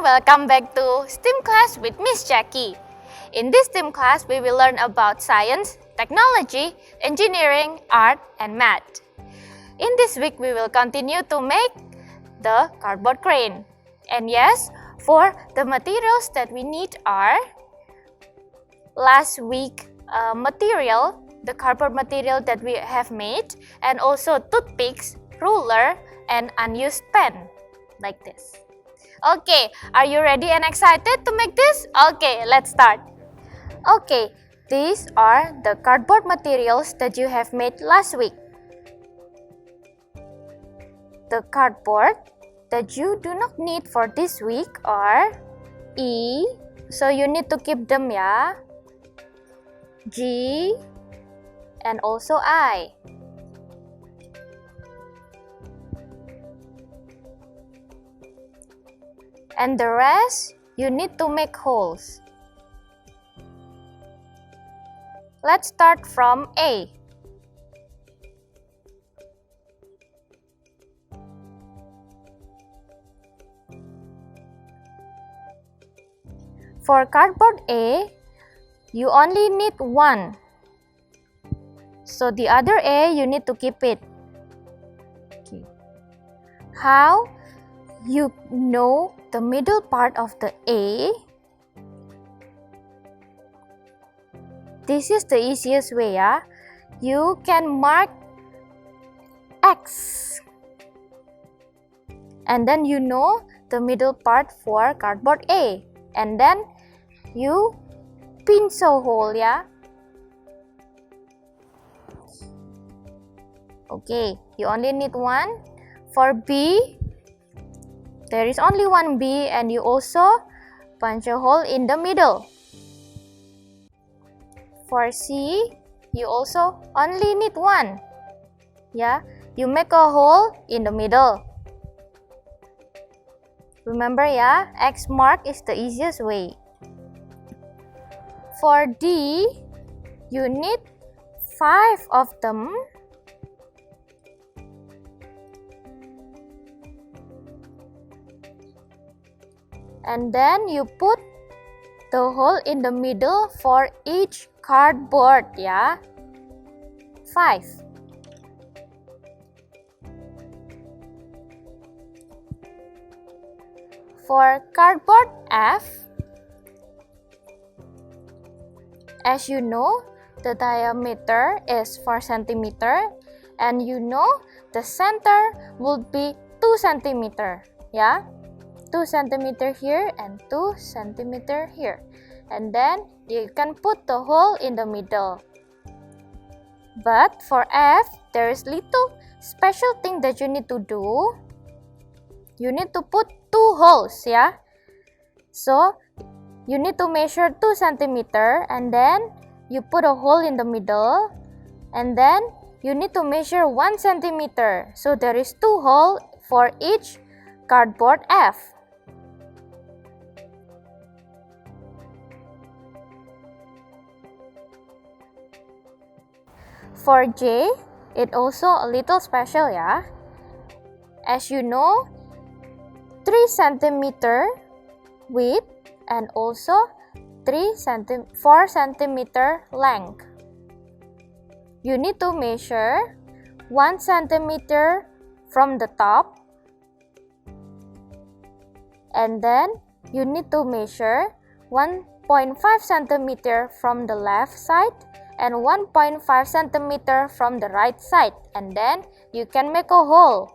welcome back to STEAM class with Miss Jackie. In this STEAM class, we will learn about science, technology, engineering, art, and math. In this week, we will continue to make the cardboard crane. And yes, for the materials that we need are last week material, the cardboard material that we have made, and also toothpicks, ruler, and unused pen, like this. Okay, are you ready and excited to make this? Okay, let's start. Okay, these are the cardboard materials that you have made last week. The cardboard that you do not need for this week are E, so you need to keep them, ya. G, and also I. And the rest, you need to make holes. Let's start from A. For cardboard A, you only need one. So the other A, you need to keep it. Okay. How you know the middle part of the A? This is the easiest way, ya. You can mark X. And then you know the middle part for cardboard A. And then you pinch a hole, ya. Okay, you only need one. For B, there is only one B, and you also punch a hole in the middle. For C, you also only need one. Yeah, you make a hole in the middle. Remember, yeah, X mark is the easiest way. For D, you need 5 of them. And then you put the hole in the middle for each cardboard, yeah. 5. For cardboard F, as you know, the diameter is 4 cm, and you know the center will be 2 cm, yeah. 2 cm here and 2 cm here, and then you can put the hole in the middle. But for F, there is little special thing that you need to do. You need to put 2 holes, yeah. So you need to measure 2 cm, and then you put a hole in the middle, and then you need to measure 1 cm. So there is 2 holes for each cardboard F. For J, it also a little special, yeah. As you know, 3 cm width and also 4 cm length. You need to measure 1 cm from the top, and then you need to measure 1.5 cm from the left side and 1.5 cm from the right side, and then you can make a hole.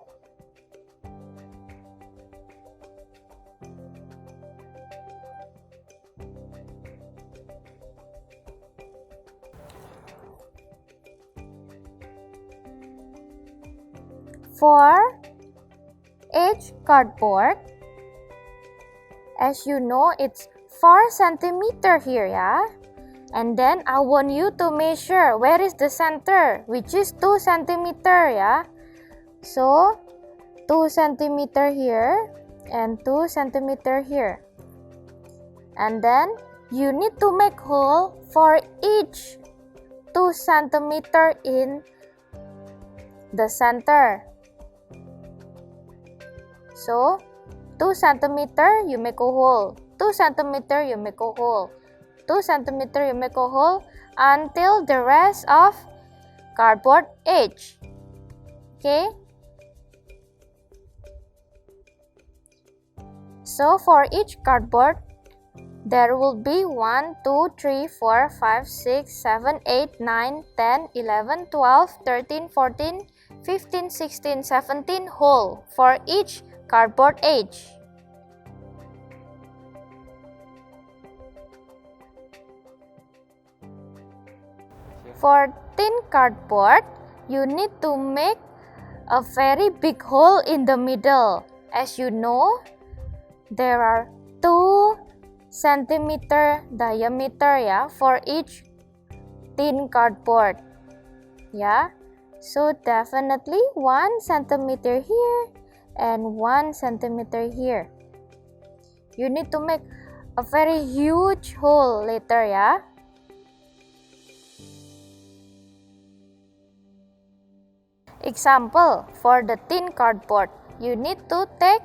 For H cardboard, as you know, it's 4 cm here, yeah. And then I want you to measure where is the center, which is 2 cm, yeah. So 2 cm here and 2 cm here. And then you need to make hole for each 2 cm in the center. So 2 centimeter, you make a hole. 2 centimeter, you make a hole. 2 centimeter, you make a hole until the rest of cardboard edge. Okay. So for each cardboard, there will be 1, 2, 3, 4, 5, 6, 7, 8, 9, 10, 11, 12, 13, 14, 15, 16, 17 hole for each cardboard edge. For thin cardboard, you need to make a very big hole in the middle. As you know, there are 2 centimeter diameter for each thin cardboard. So definitely 1 centimeter here and 1 centimeter here. You need to make a very huge hole later. Example, for the thin cardboard, you need to take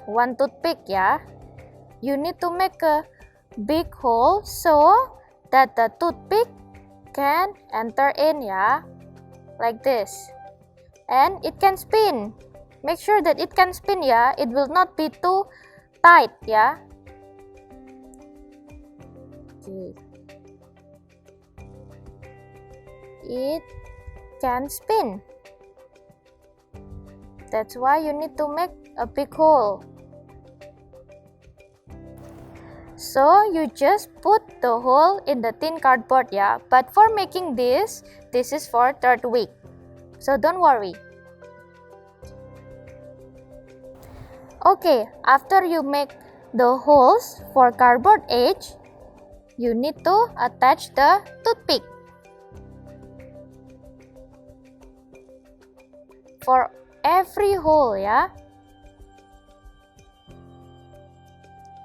1 toothpick. You need to make a big hole so that the toothpick can enter in, like this, and it can spin. Make sure that it can spin, it will not be too tight, Okay. It can spin. That's why you need to make a big hole. So you just put the hole in the thin cardboard, but for making this is for 3rd week, so don't worry. Okay, after you make the holes for cardboard edge, you need to attach the toothpick. For every hole,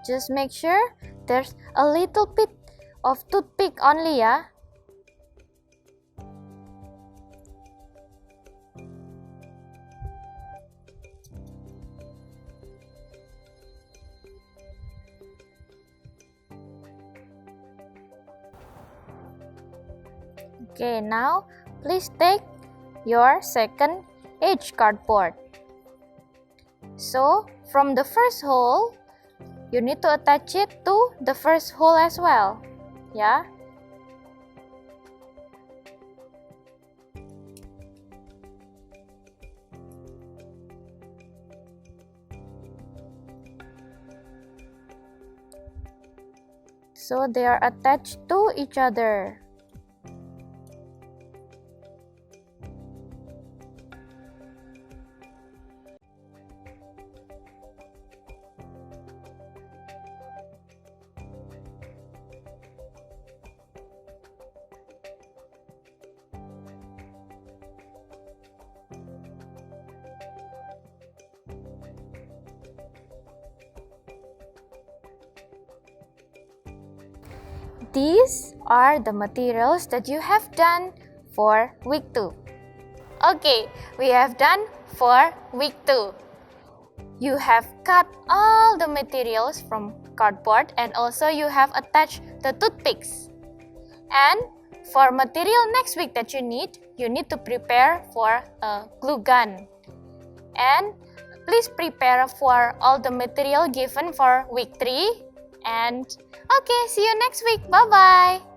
just make sure there's a little bit of toothpick only, Okay, now please take your 2nd edge cardboard. So from the first hole, you need to attach it to the first hole as well, So they are attached to each other. These are the materials that you have done for week 2. Okay, we have done for week 2. You have cut all the materials from cardboard and also you have attached the toothpicks. And for material next week that you need to prepare for a glue gun. And please prepare for all the material given for week 3. And okay, see you next week. Bye-bye.